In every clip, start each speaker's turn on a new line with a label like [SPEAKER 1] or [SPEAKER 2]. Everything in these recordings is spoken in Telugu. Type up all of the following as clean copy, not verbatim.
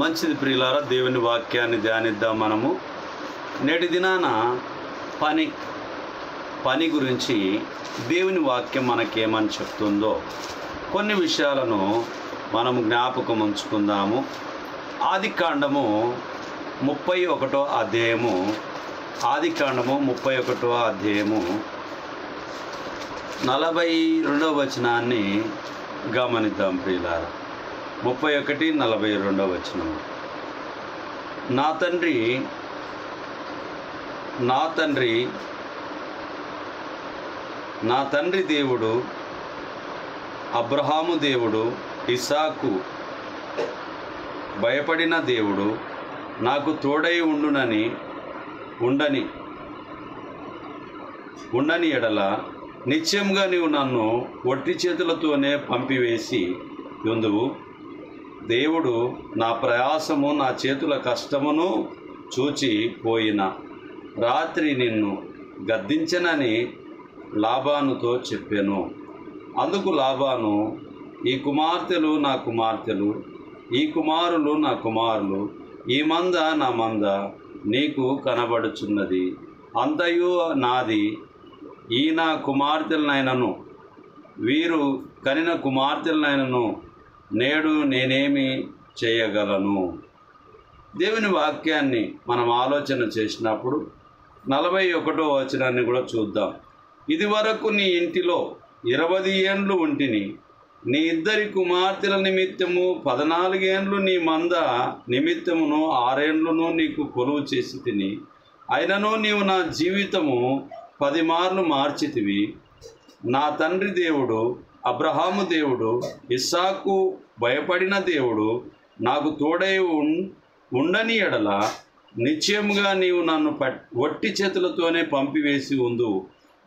[SPEAKER 1] మంచిది ప్రియులారా, దేవుని వాక్యాన్ని ధ్యానిద్దాం. మనము నేటి దినాన పని గురించి దేవుని వాక్యం మనకేమని చెప్తుందో కొన్ని విషయాలను మనము జ్ఞాపకం ఉంచుకుందాము. ఆదికాండము 31వ అధ్యాయము 42వ వచనాన్ని గమనిద్దాం ప్రియులారా. 31:42 వచనం. నా తండ్రి దేవుడు, అబ్రహాము దేవుడు, ఇస్సాకు భయపడిన దేవుడు నాకు తోడై ఉండని ఎడల నిత్యంగా నీవు నన్ను ఒట్టి చేతులతోనే పంపివేసి ఉందువు. దేవుడు నా ప్రయాసము, నా చేతుల కష్టమును చూచి పోయిన రాత్రి నిన్ను గద్దించనని లాబానుతో చెప్పాను. అందుకు లాబాను, ఈ కుమార్తెలు నా కుమార్తెలు, ఈ కుమారులు నా కుమారులు, ఈ మంద నా మంద నీకు కనబడుచున్నది, అంతయు నాది. ఈ నా కుమార్తెలనైనను వీరు కనిన కుమార్తెలనైనను నేడు నేనేమి చేయగలను? దేవుని వాక్యాన్ని మనం ఆలోచన చేసినప్పుడు 41వ వచనాన్ని కూడా చూద్దాం. ఇది వరకు నీ ఇంటిలో 20 ఏండ్లు ఉంటిని, నీ 2 కుమార్తెల నిమిత్తము 14 ఏండ్లు, నీ మంద నిమిత్తమును 6 ఏండ్లను నీకు కొలువు చేసి తిని, అయినను నీవు నా జీవితము 10 మార్లు మార్చితివి. నా తండ్రి దేవుడు, అబ్రహాము దేవుడు, ఇస్సాకు భయపడిన దేవుడు నాకు తోడై ఉండని ఎడల నిశ్చయముగా నీవు నన్ను ఒట్టి చేతులతోనే పంపివేసి ఉందు.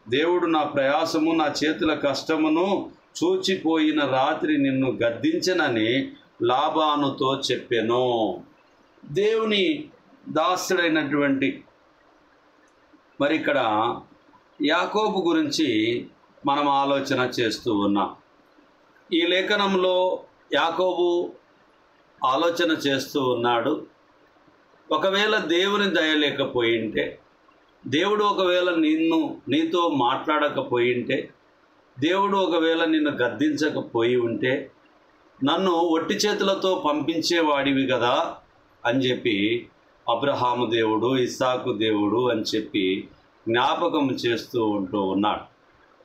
[SPEAKER 1] దేవుడు నా ప్రయాసము, నా చేతుల కష్టమును చూచిపోయిన రాత్రి నిన్ను గద్దించనని లాబానుతో చెప్పెను. దేవుని దాసుడైనటువంటి మరి ఇక్కడ యాకోబు గురించి మనం ఆలోచన చేస్తూ ఉన్నాం. ఈ లేఖనంలో యాకోబు ఆలోచన చేస్తూ ఉన్నాడు. ఒకవేళ దేవుని దయ లేకపోయింటే, దేవుడు ఒకవేళ నీతో మాట్లాడకపోయింటే, దేవుడు ఒకవేళ నిన్ను గద్దించకపోయి ఉంటే నన్ను ఒట్టి చేతులతో పంపించేవాడివి కదా అని చెప్పి అబ్రహాము దేవుడు, ఇస్సాకు దేవుడు అని చెప్పి జ్ఞాపకం చేస్తూ ఉన్నాడు.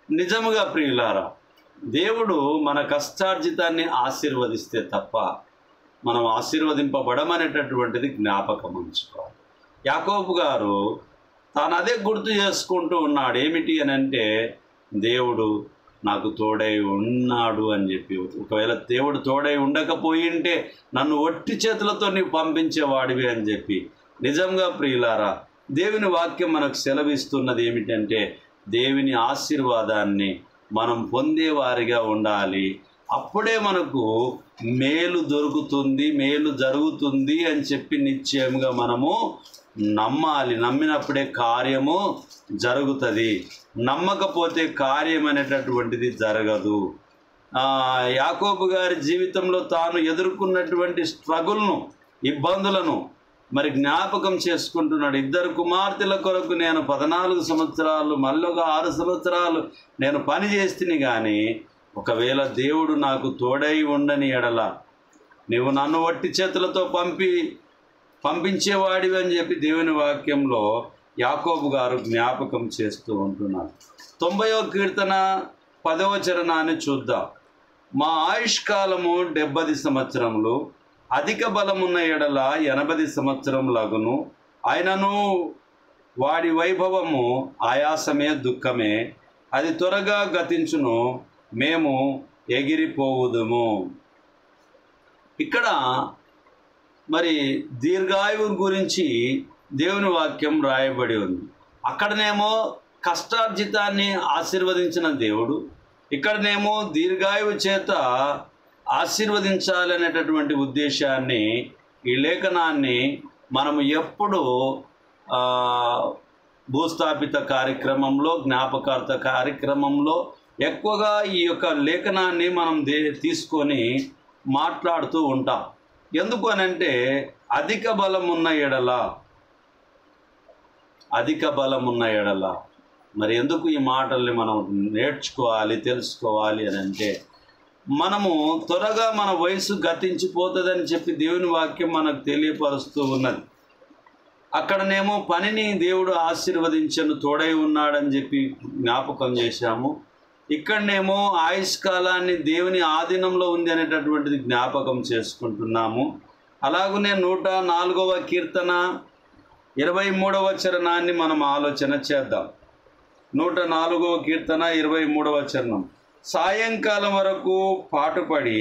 [SPEAKER 1] నిజముగా ప్రియులారా, దేవుడు మన కష్టార్జితాన్ని ఆశీర్వదిస్తే తప్ప మనం ఆశీర్వదింపబడమనేటటువంటిది జ్ఞాపకం ఉంచుకోవాలి. యాకోబు గారు తాను అదే గుర్తు చేసుకుంటూ ఉన్నాడు. ఏమిటి అని అంటే, దేవుడు నాకు తోడై ఉన్నాడు అని చెప్పి. ఒకవేళ దేవుడు తోడై ఉండకపోయింటే నన్ను ఒట్టి చేతులతో నీవు పంపించేవాడివి అని చెప్పి. నిజంగా ప్రియులారా, దేవుని వాక్యం మనకు సెలవిస్తున్నది ఏమిటంటే, దేవుని ఆశీర్వాదాన్ని మనం పొందేవారిగా ఉండాలి. అప్పుడే మనకు మేలు దొరుకుతుంది, మేలు జరుగుతుంది అని చెప్పి నిశ్చయంగా మనము నమ్మాలి. నమ్మినప్పుడే కార్యము జరుగుతుంది. నమ్మకపోతే కార్యం అనేటటువంటిది జరగదు. యాకోబు గారి జీవితంలో తాను ఎదుర్కొన్నటువంటి స్ట్రగుల్ను, ఇబ్బందులను మరి జ్ఞాపకం చేసుకుంటున్నాడు. 2 కుమార్తెల కొరకు నేను 14 సంవత్సరాలు, మళ్ళీ 6 సంవత్సరాలు నేను పని చేస్తుని, కానీ ఒకవేళ దేవుడు నాకు తోడై ఉండని ఎడల నీవు నన్ను వట్టి చేతులతో పంపించేవాడివి అని చెప్పి దేవుని వాక్యంలో యాకోబు గారు జ్ఞాపకం చేస్తూ ఉంటున్నారు. 90వ కీర్తన 10వ చరణాన్ని చూద్దాం. మా ఆయుష్కాలము 70 సంవత్సరములు, అధిక బలమున్న ఎడల 80 సంవత్సరములగును. అయినను వాడి వైభవము ఆయాసమే, దుఃఖమే, అది త్వరగా గతించును, మేము ఎగిరిపోవుదుము. ఇక్కడ మరి దీర్ఘాయువు గురించి దేవుని వాక్యం రాయబడి ఉంది. అక్కడనేమో కష్టార్జితాన్ని ఆశీర్వదించిన దేవుడు, ఇక్కడనేమో దీర్ఘాయువు చేత ఆశీర్వదించాలనేటటువంటి ఉద్దేశాన్ని, ఈ లేఖనాన్ని మనము ఎప్పుడు భూస్థాపిత కార్యక్రమంలో, జ్ఞాపకార్థ కార్యక్రమంలో ఎక్కువగా ఈ యొక్క లేఖనాన్ని మనం తీసుకొని మాట్లాడుతూ ఉంటాం. ఎందుకు అనంటే అధిక బలమున్న ఎడల మరి ఎందుకు ఈ మాటల్ని మనం నేర్చుకోవాలి, తెలుసుకోవాలి అని అంటే, మనము త్వరగా మన వయసు గతించిపోతుందని చెప్పి దేవుని వాక్యం మనకు తెలియపరుస్తూ ఉన్నది. అక్కడనేమో పనిని దేవుడు ఆశీర్వదించను, తోడై ఉన్నాడని చెప్పి జ్ఞాపకం చేశాము. ఇక్కడనేమో ఆయుష్కాలాన్ని దేవుని ఆధీనంలో ఉంది అనేటటువంటిది జ్ఞాపకం చేసుకుంటున్నాము. అలాగనే 104వ కీర్తన 23వ చరణాన్ని మనం ఆలోచన చేద్దాం. 104వ కీర్తన 23వ చరణం. సాయంకాలం వరకు పాటుపడి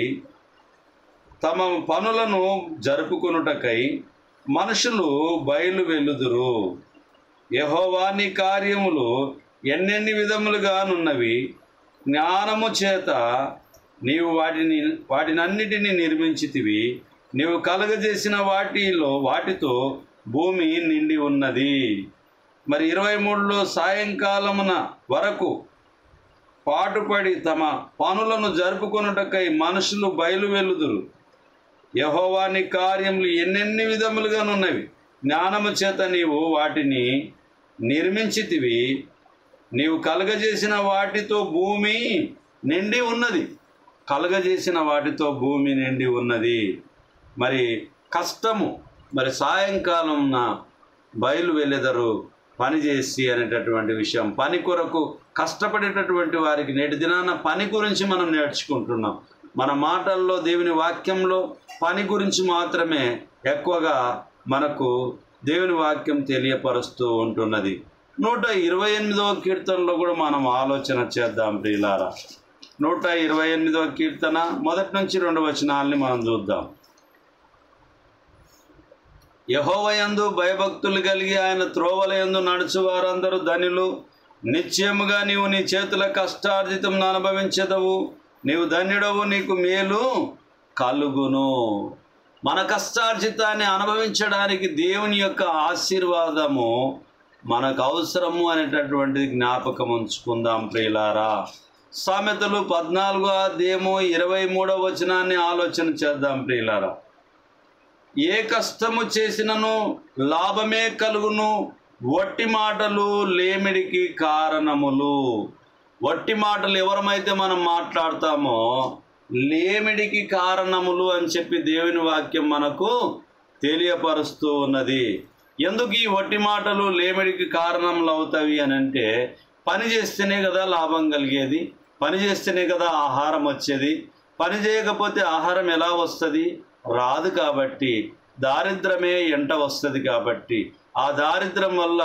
[SPEAKER 1] తమ పనులను జరుపుకొనుటకై మనుషులు బయలు వెలుదురు. యెహోవా నీ కార్యములు ఎన్నెన్ని విధములుగానున్నవి, జ్ఞానము చేత నీవు వాటినన్నిటినీ నిర్మించితివి. నీవు కలుగజేసిన వాటితో భూమి నిండి ఉన్నది. మరి 23లో సాయంకాలమున వరకు పాటుపడి తమ పనులను జరుపుకొనుటకై మనుషులు బయలు వెలుదురు. యెహోవా నీ కార్యములు ఎన్నెన్ని విధములుగానున్నవి, జ్ఞానము చేత నీవు వాటిని నిర్మించితివి. నీవు కలుగజేసిన వాటితో భూమి నిండి ఉన్నది. కలుగజేసిన వాటితో భూమి నిండి ఉన్నది. మరి కష్టము, మరి సాయంకాలంన బయలు వెళ్ళెదరు పనిచేసి అనేటటువంటి విషయం. పని కొరకు కష్టపడేటటువంటి వారికి నేటి దినాన పని గురించి మనం నేర్చుకుంటున్నాం. మన మాటల్లో, దేవుని వాక్యంలో పని గురించి మాత్రమే ఎక్కువగా మనకు దేవుని వాక్యం తెలియపరుస్తూ ఉంటున్నది. 128వ కీర్తనలో కూడా మనం ఆలోచన చేద్దాం ప్రియులారా. 128వ కీర్తన 1 నుంచి 2 వచనాలని మనం చూద్దాం. యెహోవాయందు భయభక్తులు కలిగి ఆయన త్రోవలయందు నడుచు వారందరూ ధన్యులు. నిశ్చయముగా నీవు నీ చేతుల కష్టార్జితం అనుభవించెదవు. నీవు ధన్యుడవు, నీకు మేలు కలుగును. మన కష్టార్జితాన్ని అనుభవించడానికి దేవుని యొక్క ఆశీర్వాదము మనకు అవసరము అనేటటువంటిది జ్ఞాపకం ఉంచుకుందాం ప్రియులారా. సామెతలు 14వ అధ్యాయము 23వ వచనాన్ని ఆలోచన చేద్దాం ప్రియులారా. ఏ కష్టము చేసినను లాభమే కలుగును, వట్టి మాటలు లేమిడికి కారణములు. వట్టి మాటలు ఎవరమైతే మనం మాట్లాడతామో లేమిడికి కారణములు అని చెప్పి దేవుని వాక్యం మనకు తెలియపరుస్తూ ఉన్నది. ఎందుకు ఈ వట్టి మాటలు లేమిడికి కారణములు అవుతాయి అని అంటే, పని చేస్తేనే కదా లాభం కలిగేది, పని చేస్తేనే కదా ఆహారం వచ్చేది. పని చేయకపోతే ఆహారం ఎలా వస్తుంది? రాదు. కాబట్టి దారిద్రమే ఎంట వస్తుంది. కాబట్టి ఆ దారిద్రం వల్ల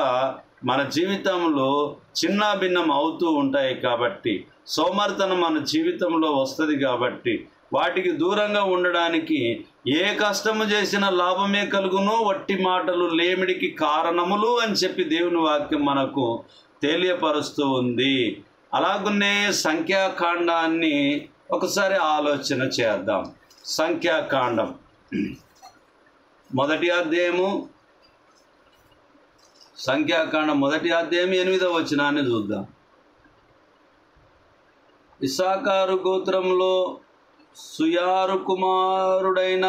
[SPEAKER 1] మన జీవితంలో చిన్న భిన్నం అవుతూ ఉంటాయి. కాబట్టి సోమరితనం మన జీవితంలో వస్తుంది. కాబట్టి వాటికి దూరంగా ఉండడానికి ఏ కష్టము చేసినా లాభమే కలుగును, వట్టి మాటలు లేమిడికి కారణములు అని చెప్పి దేవుని వాక్యం మనకు తెలియపరుస్తూ ఉంది. అలాగనే సంఖ్యాకాండాన్ని ఒకసారి ఆలోచన చేద్దాం. సంఖ్యాకాండం 1వ అధ్యాయము, సంఖ్యాకాండం 1వ అధ్యాయం 8వ వచనాన్ని చూద్దాం. ఇస్సాకారు గోత్రంలో సుయారు కుమారుడైన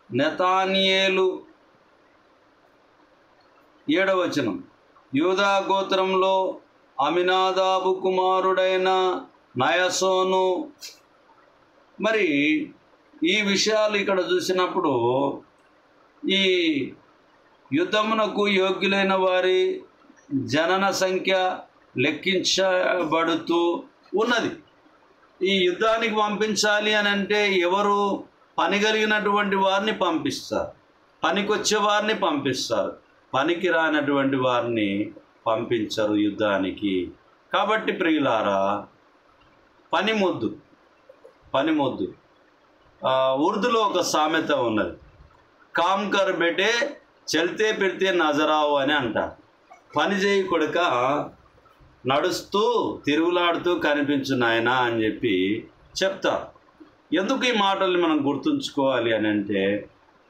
[SPEAKER 1] నెతానియేలు 7వ వచనం. యూదా గోత్రంలో అమినాదాబు కుమారుడైన నయసోను. మరి ఈ విషయాలు ఇక్కడ చూసినప్పుడు ఈ యుద్ధమునకు యోగ్యులైన వారి జనన సంఖ్య లెక్కించబడుతూ ఉన్నది. ఈ యుద్ధానికి పంపించాలి అని అంటే ఎవరు? పని కలిగినటువంటి వారిని పంపిస్తారు, పనికొచ్చే వారిని పంపిస్తారు, పనికి రానటువంటి వారిని పంపించరు యుద్ధానికి. కాబట్టి ప్రియులారా, పనిమొద్దు. ఉర్దూలో ఒక సామెత ఉన్నది, కామ్ కర్ బేటే చల్తే ఫిర్తే నజరావు అని అంటారు. పని చేయి కొడుక, నడుస్తూ తిరుగులాడుతూ కనిపించు నాయనా అని చెప్పి చెప్తారు. ఎందుకు ఈ మాటల్ని మనం గుర్తుంచుకోవాలి అని అంటే,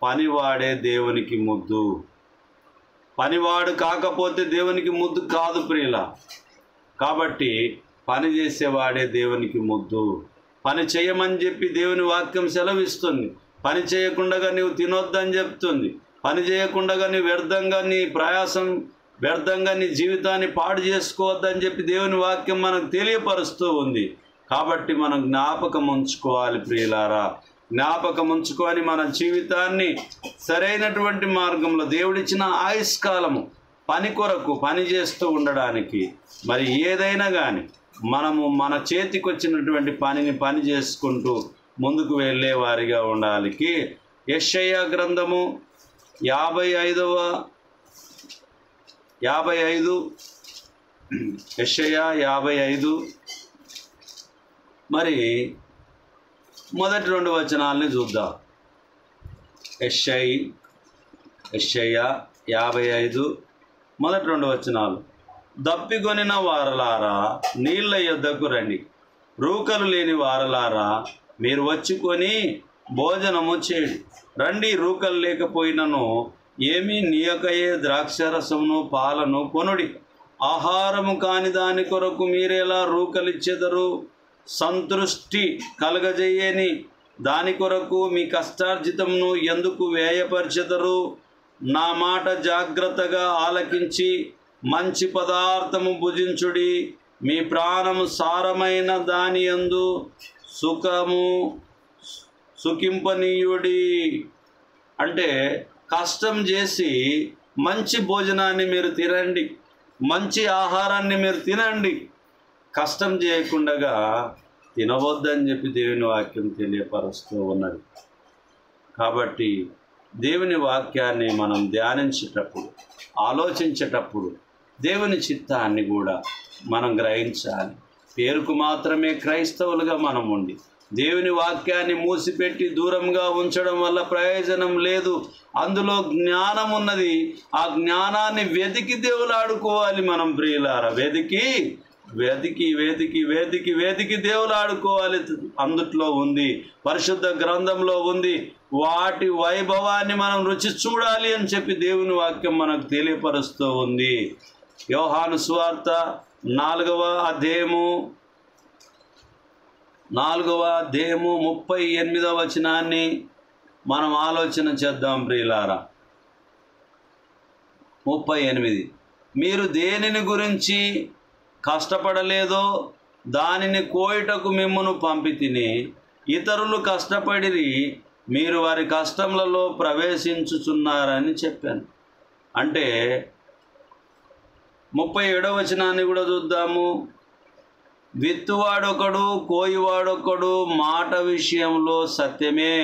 [SPEAKER 1] పనివాడే దేవునికి ముద్దు. పనివాడు కాకపోతే దేవునికి ముద్దు కాదు ప్రియుల. కాబట్టి పని చేసేవాడే దేవునికి ముద్దు. పని చేయమని చెప్పి దేవుని వాక్యం సెలవిస్తుంది. పని చేయకుండా నీవు తినొద్దని చెప్తుంది. పని చేయకుండా నీ వ్యర్థంగా నీ ప్రయాసం వ్యర్థంగా నీ జీవితాన్ని పాడు చేసుకోవద్దని చెప్పి దేవుని వాక్యం మనకు తెలియపరుస్తూ ఉంది. కాబట్టి మనం జ్ఞాపకం ఉంచుకోవాలి ప్రియులారా. జ్ఞాపకం ఉంచుకొని మన జీవితాన్ని సరైనటువంటి మార్గంలో దేవుడిచ్చిన ఆయుష్కాలము పని కొరకు పని చేస్తూ ఉండడానికి, మరి ఏదైనా కానీ మనము మన చేతికి వచ్చినటువంటి పనిని పని చేసుకుంటూ ముందుకు వెళ్ళే వారిగా ఉండాలి. యెషయా గ్రంథము 55 యెషయా 55 మరి మొదటి 2 వచనాలని చూద్దాం. యెషయా 55 మొదటి 2 వచనాలు. దప్పికొనిన వారలారా నీళ్ళ యొద్దకు రండి, రూకలు లేని వారలారా మీరు వచ్చుకొని భోజనము చేయండి. రండి, రూకలు లేకపోయినను ఏమీ నీయకయే ద్రాక్షరసమును పాలను కొనుడి. ఆహారము కాని దాని కొరకు మీరెలా రూకలిచ్చెదరు? సంతృష్టి కలగజేయని దాని కొరకు మీ కష్టార్జితమును ఎందుకు వ్యయపరచెదరు? నా మాట జాగ్రత్తగా ఆలకించి మంచి పదార్థము భుజించుడి. మీ ప్రాణము సారమైన దాని యందు సుఖింపనీయుడి. అంటే కష్టం చేసి మంచి భోజనాన్ని మీరు తినండి, మంచి ఆహారాన్ని మీరు తినండి. కష్టం చేయకుండా తినవద్దని చెప్పి దేవుని వాక్యం తెలియపరుస్తూ ఉన్నది. కాబట్టి దేవుని వాక్యాన్ని మనం ధ్యానించేటప్పుడు, ఆలోచించేటప్పుడు దేవుని చిత్తాన్ని కూడా మనం గ్రహించాలి. పేరుకు మాత్రమే క్రైస్తవులుగా మనం ఉండి దేవుని వాక్యాన్ని మూసిపెట్టి దూరంగా ఉంచడం వల్ల ప్రయోజనం లేదు. అందులో జ్ఞానం ఉన్నది. ఆ జ్ఞానాన్ని వెతికి దేవులాడుకోవాలి మనం ప్రియులారా. వెతికి వెతికి వెతికి వెతికి వెతికి దేవులాడుకోవాలి. అందుట్లో ఉంది, పరిశుద్ధ గ్రంథంలో ఉంది. వాటి వైభవాన్ని మనం రుచి చూడాలి అని చెప్పి దేవుని వాక్యం మనకు తెలియపరుస్తూ ఉంది. యోహాను సువార్త 4వ అధ్యాయము 38వ వచనాన్ని మనం ఆలోచన చేద్దాం ప్రియులారా. 38 మీరు దేనిని గురించి కష్టపడలేదో దానిని కోయుటకు మిమ్మును పంపితిని. ఇతరులు కష్టపడిరి, మీరు వారి కష్టములలో ప్రవేశించుచున్నారని చెప్పాను. అంటే 37వ వచనాన్ని కూడా చూద్దాము. విత్తువాడొకడు కోయివాడొకడు మాట విషయంలో సత్యమే.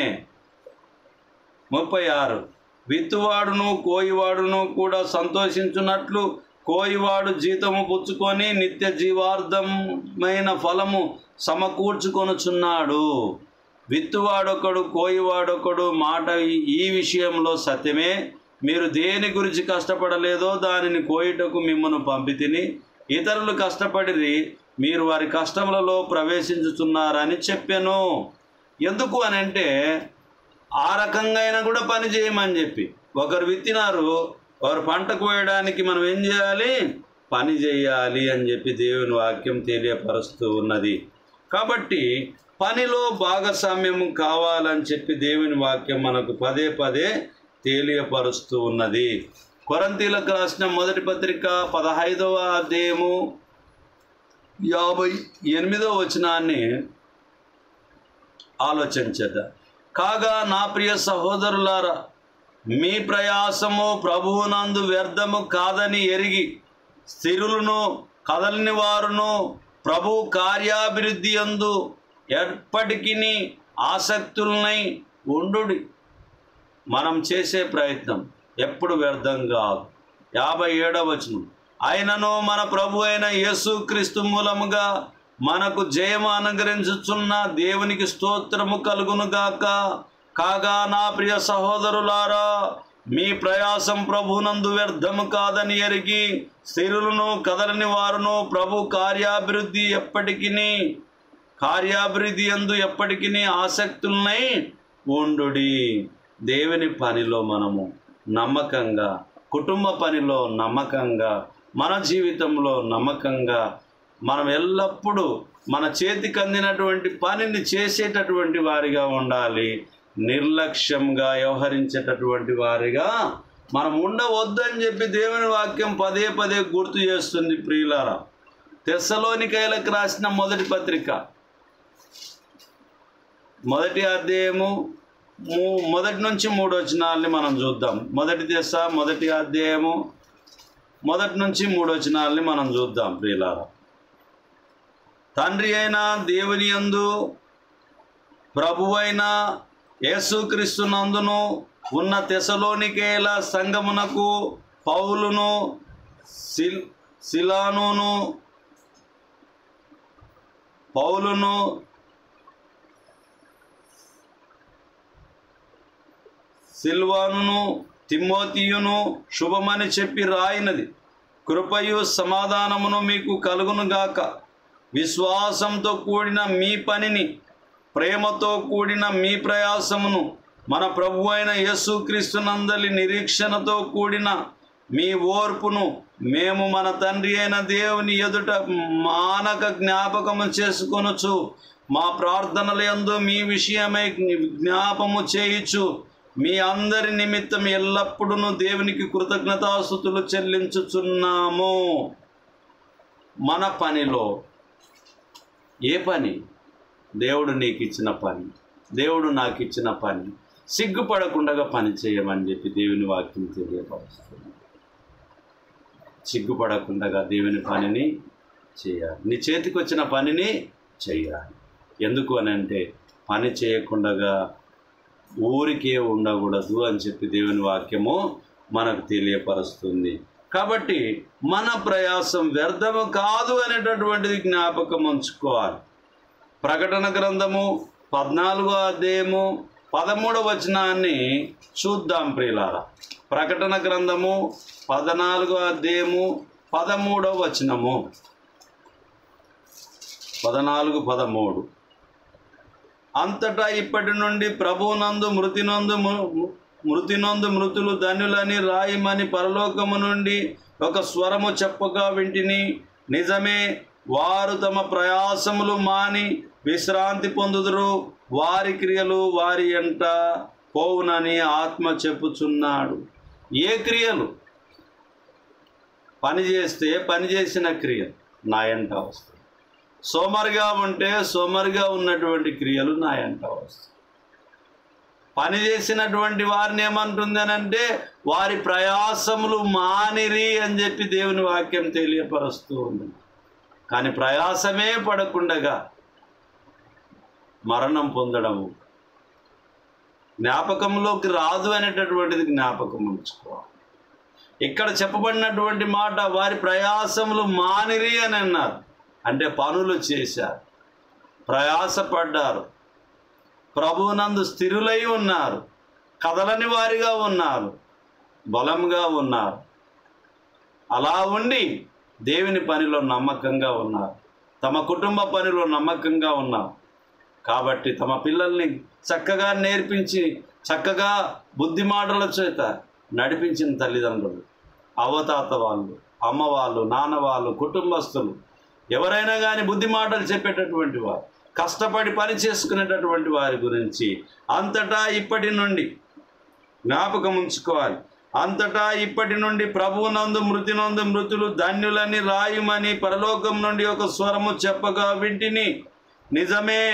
[SPEAKER 1] 36 విత్తువాడును కోయివాడును కూడా సంతోషించున్నట్లు కోయివాడు జీతము పుచ్చుకొని నిత్య జీవార్థమైన ఫలము సమకూర్చుకొనుచున్నాడు. విత్తువాడొకడు కోయివాడొకడు మాట ఈ విషయంలో సత్యమే. మీరు దేని గురించి కష్టపడలేదో దానిని కోయుటకు మిమ్మను పంపితిని. ఇతరులు కష్టపడిరి, మీరు వారి కష్టములలో ప్రవేశించుచున్నారని చెప్పాను. ఎందుకు అని అంటే ఆ రకంగా అయినా కూడా పని చేయమని చెప్పి. ఒకరు విత్తినారు, వారు పంట కోయడానికి మనం ఏం చేయాలి? పని చేయాలి అని చెప్పి దేవుని వాక్యం తెలియపరుస్తూ ఉన్నది. కాబట్టి పనిలో భాగస్వామ్యం కావాలని చెప్పి దేవుని వాక్యం మనకు పదే పదే తెలియపరుస్తూ ఉన్నది. కొరింథీయులకు రాసిన మొదటి పత్రిక 15వ అధ్యాయము 58వ వచనాన్ని ఆలోచించేద్దాం. కాగా నా ప్రియ సహోదరులారా, మీ ప్రయాసము ప్రభువునందు వ్యర్థము కాదని ఎరిగి స్థిరులను కదలని వారును ప్రభు కార్యాభివృద్ధి యందు ఎప్పటికీ ఆసక్తులనై ఉండుడి. మనం చేసే ప్రయత్నం ఎప్పుడు వ్యర్థం కాదు. 57వ వచనం అయినను మన ప్రభు అయిన యేసుక్రీస్తు మూలముగా మనకు జయము అనుగ్రహించుచున్న దేవునికి స్తోత్రము కలుగునుగాక. కాగా నా ప్రియ సహోదరులారా, మీ ప్రయాసం ప్రభునందు వ్యర్థము కాదని ఎరిగి స్థిరులను కదలని వారును ప్రభు కార్యాభివృద్ధి యందు ఎప్పటికీ ఆసక్తులనై ఉండుడి. దేవుని పనిలో మనము నమ్మకంగా, కుటుంబ పనిలో నమ్మకంగా, మన జీవితంలో నమ్మకంగా మనం ఎల్లప్పుడూ మన చేతికి అందినటువంటి పనిని చేసేటటువంటి వారిగా ఉండాలి. నిర్లక్ష్యంగా వ్యవహరించేటటువంటి వారిగా మనం ఉండవద్దని చెప్పి దేవుని వాక్యం పదే పదే గుర్తు చేస్తుంది. ప్రియులారా, తెస్సలోనికైలకు రాసిన మొదటి పత్రిక 1వ అధ్యాయము 1 నుంచి 3 వచనాలని మనం చూద్దాం. 1 తెస్స 1వ అధ్యాయము 1 నుంచి 3 వచనాలని మనం చూద్దాం. ప్రియులారా, తండ్రి అయిన దేవుని యందు ప్రభువైన యేసుక్రీస్తునందును ఉన్న తెస్సలోనికేల సంఘమునకు పౌలును సిల్వానును తిమోతియును శుభమని చెప్పి రాయినది. కృపయు సమాధానమును మీకు కలుగునుగాక. విశ్వాసంతో కూడిన మీ పనిని, ప్రేమతో కూడిన మీ ప్రయాసమును, మన ప్రభు అయిన యేసుక్రీస్తునందలి నిరీక్షణతో కూడిన మీ ఓర్పును మేము మన తండ్రి అయిన దేవుని ఎదుట మానక జ్ఞాపకము చేసుకొనుచు మా ప్రార్థనల యందు మీ విషయమై జ్ఞాపము చేయుచు మీ అందరి నిమిత్తం ఎల్లప్పుడూ దేవునికి కృతజ్ఞతాస్తుతులు చెల్లించుచున్నాము. మన పనిలో ఏ పని? దేవుడు నీకు ఇచ్చిన పని, దేవుడు నాకు ఇచ్చిన పని, సిగ్గుపడకుండా పని చేయమని చెప్పి దేవుని వాక్యం తెలియపరుస్తుంది. సిగ్గుపడకుండా దేవుని పనిని చేయాలి. నీ చేతికి వచ్చిన పనిని చేయాలి. ఎందుకు అని అంటే పని చేయకుండా ఊరికే ఉండకూడదు అని చెప్పి దేవుని వాక్యము మనకు తెలియపరుస్తుంది. కాబట్టి మన ప్రయాసం వ్యర్థము కాదు అనేటటువంటిది జ్ఞాపకం ఉంచుకోవాలి. ప్రకటన గ్రంథము 14వ అధ్యాయము 13వ వచనాన్ని చూద్దాం. ప్రియులారా, ప్రకటన గ్రంథము 14వ అధ్యాయము 13వ వచనము 14-13. అంతటా ఇప్పటి నుండి ప్రభువునందు మృతినందు మృతులు ధన్యులని రాయమని పరలోకము నుండి ఒక స్వరము చెప్పగా వింటిని. నిజమే, వారు తమ ప్రయాసములు మాని విశ్రాంతి పొందుదురు, వారి క్రియలు వారి ఎంట పోవునని ఆత్మ చెప్పుచున్నాడు. ఏ క్రియలు? పని చేస్తే పని చేసిన క్రియలు నా ఎంట వస్తాయి. సోమరిగా ఉంటే సోమరిగా ఉన్నటువంటి క్రియలు నా ఎంట వస్తాయి. పని చేసినటువంటి వారిని ఏమంటుంది అని అంటే వారి ప్రయాసములు మానిరి అని చెప్పి దేవుని వాక్యం తెలియపరుస్తూ ఉంది. కానీ ప్రయాసమే పడకుండా మరణం పొందడము జ్ఞాపకంలోకి రాదు అనేటటువంటిది జ్ఞాపకం ఉంచుకోవాలి. ఇక్కడ చెప్పబడినటువంటి మాట వారి ప్రయాసములు మానిరి అని అన్నారు. అంటే పనులు చేశారు, ప్రయాసపడ్డారు, ప్రభువునందు స్థిరులై ఉన్నారు, కదలని వారిగా ఉన్నారు, బలంగా ఉన్నారు. అలా ఉండి దేవుని పనిలో నమ్మకంగా ఉన్నారు, తమ కుటుంబ పనిలో నమ్మకంగా ఉన్నారు. కాబట్టి తమ పిల్లల్ని చక్కగా నేర్పించి చక్కగా బుద్ధి మాటల చేత నడిపించిన తల్లిదండ్రులు, అవతాత వాళ్ళు, అమ్మ వాళ్ళు, నాన్న వాళ్ళు, కుటుంబస్తులు ఎవరైనా కానీ బుద్ధి మాటలు చెప్పేటటువంటి వారు, కష్టపడి పని చేసుకునేటటువంటి వారి గురించి అంతటా ఇప్పటి నుండి జ్ఞాపకం ఉంచుకోవాలి. అంతటా ఇప్పటి నుండి ప్రభువునందు మృతినందు మృతులు ధన్యులని రాయుమని పరలోకం నుండి ఒక స్వరము చెప్పగా వింటిని. నిజమే,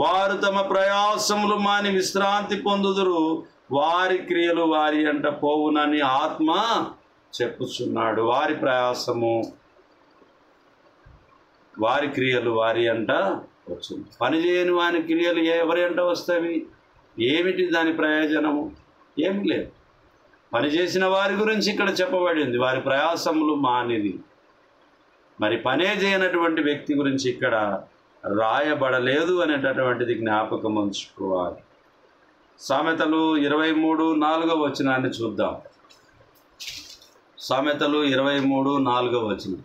[SPEAKER 1] వారు తమ ప్రయాసములు మాని విశ్రాంతి పొందుదురు, వారి క్రియలు వారి అంట పోవునని ఆత్మ చెప్పుచున్నాడు. వారి ప్రయాసము వారి క్రియలు వారి అంట వచ్చింది. పని చేయని వారి క్రియలు ఎవరి అంట వస్తాయి? ఏమిటి దాని ప్రయోజనము? ఏమి లేదు. పని చేసిన వారి గురించి ఇక్కడ చెప్పబడింది, వారి ప్రయాసములు మానిది. మరి పనే చేయనటువంటి వ్యక్తి గురించి ఇక్కడ రాయబడలేదు అనేటటువంటిది జ్ఞాపకం ఉంచుకోవాలి. సామెతలు 23:4 వచనాన్ని చూద్దాం. సామెతలు 23:4 వచనం.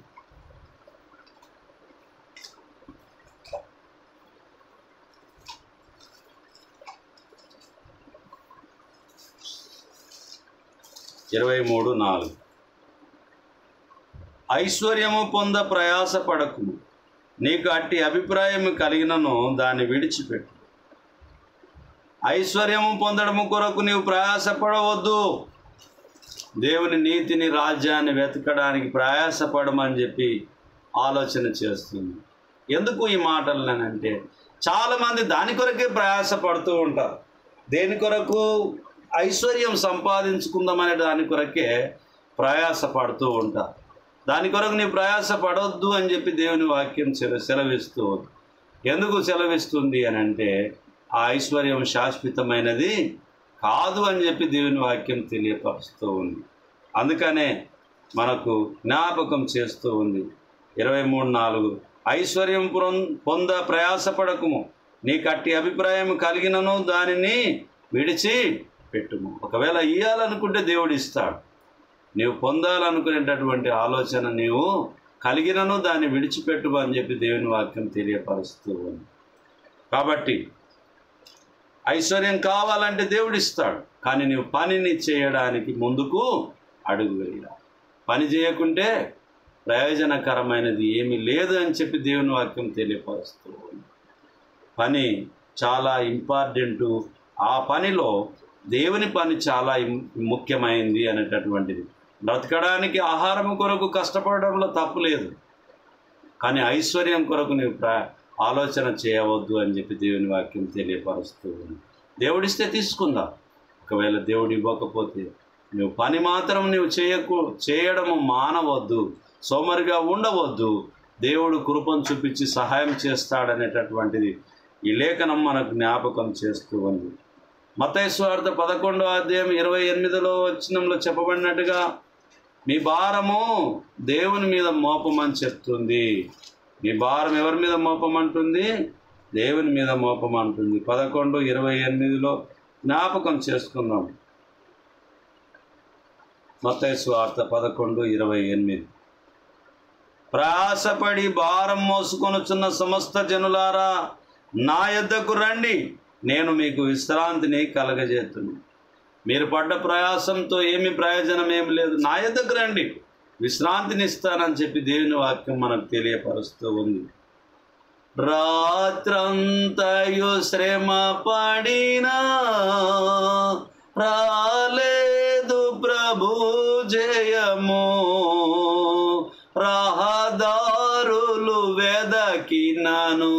[SPEAKER 1] ఐశ్వర్యము పొంద ప్రయాసపడకుము, నీకు అట్టి అభిప్రాయం కలిగినను దాన్ని విడిచిపెట్టు. ఐశ్వర్యము పొందడము కొరకు నీవు ప్రయాసపడవద్దు. దేవుని నీతిని, రాజ్యాన్ని వెతకడానికి ప్రయాసపడమని చెప్పి ఆలోచన చేస్తుంది. ఎందుకు ఈ మాటలనంటే, చాలామంది దాని కొరకే ప్రయాసపడుతూ ఉంటారు. దేని కొరకు? ఐశ్వర్యం సంపాదించుకుందామనే దాని కొరకే ప్రయాసపడుతూ ఉంటారు. దాని కొరకు నీ ప్రయాసపడవద్దు అని చెప్పి దేవుని వాక్యం సెలవిస్తూ ఉంది. ఎందుకు సెలవిస్తుంది అని అంటే, ఆ ఐశ్వర్యం శాశ్వతమైనది కాదు అని చెప్పి దేవుని వాక్యం తెలియపరుస్తూ ఉంది. అందుకనే మనకు జ్ఞాపకం చేస్తూ ఉంది 23:4, ఐశ్వర్యం పొంద ప్రయాసపడకుము, నీ కట్టి అభిప్రాయం కలిగినను దానిని విడిచి పెట్టుము. ఒకవేళ ఇయ్యాలనుకుంటే దేవుడు ఇస్తాడు. నీవు పొందాలనుకునేటటువంటి ఆలోచన నీవు కలిగినను దాన్ని విడిచిపెట్టుము అని చెప్పి దేవుని వాక్యం తెలియపరుస్తూ ఉంది. కాబట్టి ఐశ్వర్యం కావాలంటే దేవుడు ఇస్తాడు, కానీ నీవు పనిని చేయడానికి ముందుకు అడుగు వేయాలి. పని చేయకుంటే ప్రయోజనకరమైనది ఏమీ లేదు అని చెప్పి దేవుని వాక్యం తెలియపరుస్తూ ఉంది. పని చాలా ఇంపార్టెంటు. ఆ పనిలో దేవుని పని చాలా ముఖ్యమైంది అనేటటువంటిది. బ్రతకడానికి ఆహారం కొరకు కష్టపడడంలో తప్పు లేదు, కానీ ఐశ్వర్యం కొరకు నీవు ఆలోచన చేయవద్దు అని చెప్పి దేవుని వాక్యం తెలియపరుస్తూ ఉంది. దేవుడిస్తే తీసుకుందాం. ఒకవేళ దేవుడు ఇవ్వకపోతే నువ్వు పని మాత్రం నువ్వు చేయడము మానవద్దు, సోమరిగా ఉండవద్దు. దేవుడు కృపను చూపించి సహాయం చేస్తాడనేటటువంటిది ఈ లేఖనం మనకు జ్ఞాపకం చేస్తూ ఉంది. మత్తయి సువార్త 11:28 చెప్పబడినట్టుగా మీ భారము దేవుని మీద మోపమని చెప్తుంది. మీ భారం ఎవరి మీద మోపమంటుంది? దేవుని మీద మోపమంటుంది. 11:28 జ్ఞాపకం చేసుకుందాం. మత్తయి సువార్త 11:28, ప్రయాసపడి భారం మోసుకొనుచున్న సమస్త జనులారా నా యొద్దకు రండి, నేను మీకు విశ్రాంతిని కలగజేతును. మీరు పడ్డ ప్రయాసంతో ఏమి ప్రయోజనం ఏమి లేదు, నా యొద్దకు రండి, విశ్రాంతిని ఇస్తానని చెప్పి దేవుని వాక్యం మనకు తెలియపరుస్తూ ఉంది. రాత్రంతయు శ్రమ పడినా రాలేదు ప్రభు జయము, రహదారులు వెదకినను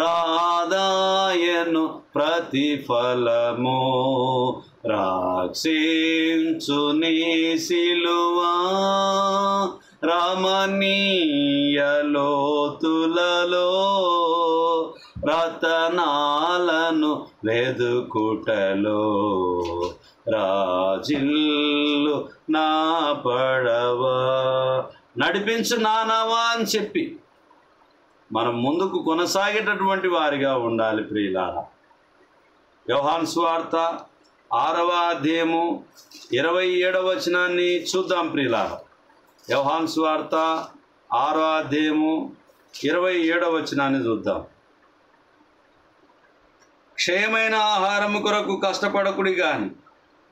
[SPEAKER 1] రాదాయను ప్రతిఫలము, రాక్షించు నీ సిలువా రమణీయ లోతులలో రతనాలను వెదుకుటలో రాజిల్లు నా పడవా, నడిపించు నానవా అని చెప్పి మనం ముందుకు కొనసాగేటటువంటి వారిగా ఉండాలి ప్రియులారా. యోహాను సువార్త 6:27 చూద్దాం ప్రియులారా. యోహాను సువార్త 6:27 చూద్దాం. క్షయమైన ఆహారము కొరకు కష్టపడకుడి గాని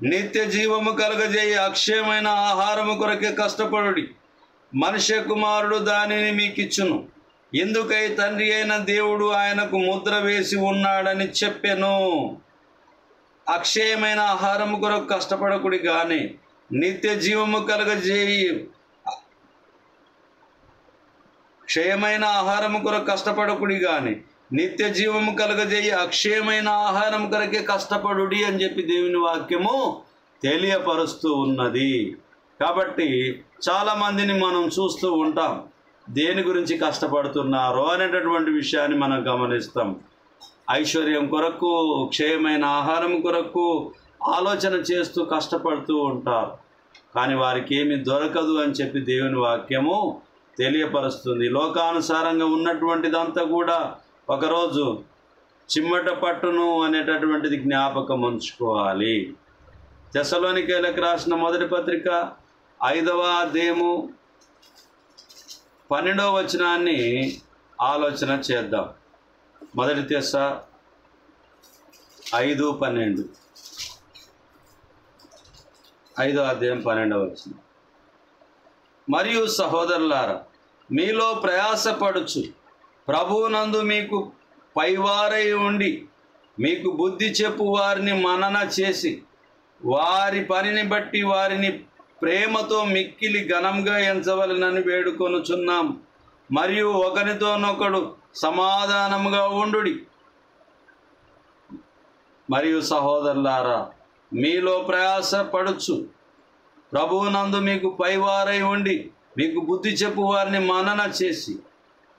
[SPEAKER 1] నిత్య జీవము కలగజేయి అక్షయమైన ఆహారము కొరకే కష్టపడుడి, మనుష్య కుమారుడు దానిని మీకిచ్చును. ఎందుకై తండ్రి అయిన దేవుడు ఆయనకు ముద్ర వేసి ఉన్నాడని చెప్పెను. అక్షయమైన ఆహారము కొరకు కష్టపడకుడి గాని నిత్య జీవము కలగజేయి, క్షయమైన ఆహారము కొరకు కష్టపడకుడి గాని నిత్య జీవము కలగజేయి అక్షయమైన ఆహారం కొరకే కష్టపడుడి అని చెప్పి దేవుని వాక్యము తెలియపరుస్తూ ఉన్నది. కాబట్టి చాలామందిని మనం చూస్తూ ఉంటాం, దేని గురించి కష్టపడుతున్నారో అనేటటువంటి విషయాన్ని మనం గమనిస్తాం. ఐశ్వర్యం కొరకు, క్షయమైన ఆహారం కొరకు ఆలోచన చేస్తూ కష్టపడుతూ ఉంటారు, కానీ వారికి ఏమి దొరకదు అని చెప్పి దేవుని వాక్యము తెలియపరుస్తుంది. లోకానుసారంగా ఉన్నటువంటిదంతా కూడా ఒకరోజు చిమ్మట పట్టును అనేటటువంటిది జ్ఞాపకం ఉంచుకోవాలి. తెస్సలోనికైలకు రాసిన మొదటి పత్రిక 5:12 ఆలోచన చేద్దాం. మొదటి తెస్స 5:12, 5:12. మరియు సహోదరులారా, మీలో ప్రయాసపడుచు ప్రభువునందు మీకు పైవారై ఉండి మీకు బుద్ధి చెప్పు వారిని మనన చేసి వారి పనిని బట్టి వారిని ప్రేమతో మిక్కిలి ఘనంగా ఎంచవలనని వేడుకొనుచున్నాం. మరియు ఒకరితోనొకడు సమాధానముగా ఉండుడి. మరియు సహోదరులారా, మీలో ప్రయాసపడుచు ప్రభువునందు మీకు పైవారై ఉండి మీకు బుద్ధి చెప్పు వారిని మనన చేసి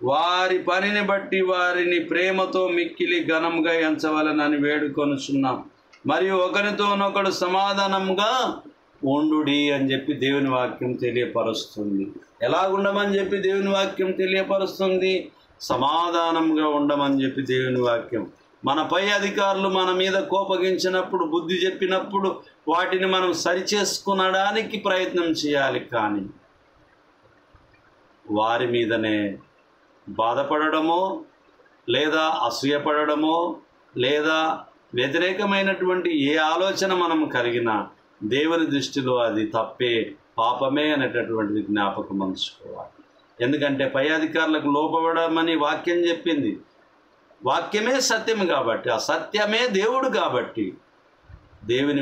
[SPEAKER 1] వారి పనిని బట్టి వారిని ప్రేమతో మిక్కిలి ఘనంగా ఎంచవలనని వేడుకొనుచున్నాం. మరియు ఒకరితోనొకడు సమాధానంగా ఉండుడి అని చెప్పి దేవుని వాక్యం తెలియపరుస్తుంది. ఎలాగుండమని చెప్పి దేవుని వాక్యం తెలియపరుస్తుంది? సమాధానంగా ఉండమని చెప్పి దేవుని వాక్యం. మన పై అధికారులు మన మీద కోపగించినప్పుడు, బుద్ధి చెప్పినప్పుడు వాటిని మనం సరిచేసుకునడానికి ప్రయత్నం చేయాలి. కానీ వారి మీదనే బాధపడడమో లేదా అసూయపడడమో లేదా వ్యతిరేకమైనటువంటి ఏ ఆలోచన మనం కలిగినా దేవుని దృష్టిలో అది తప్పే, పాపమే అనేటటువంటిది జ్ఞాపకం ఉంచుకోవాలి. ఎందుకంటే పై అధికారులకు లోబడమని వాక్యం చెప్పింది. వాక్యమే సత్యం కాబట్టి, ఆ సత్యమే దేవుడు కాబట్టి దేవుని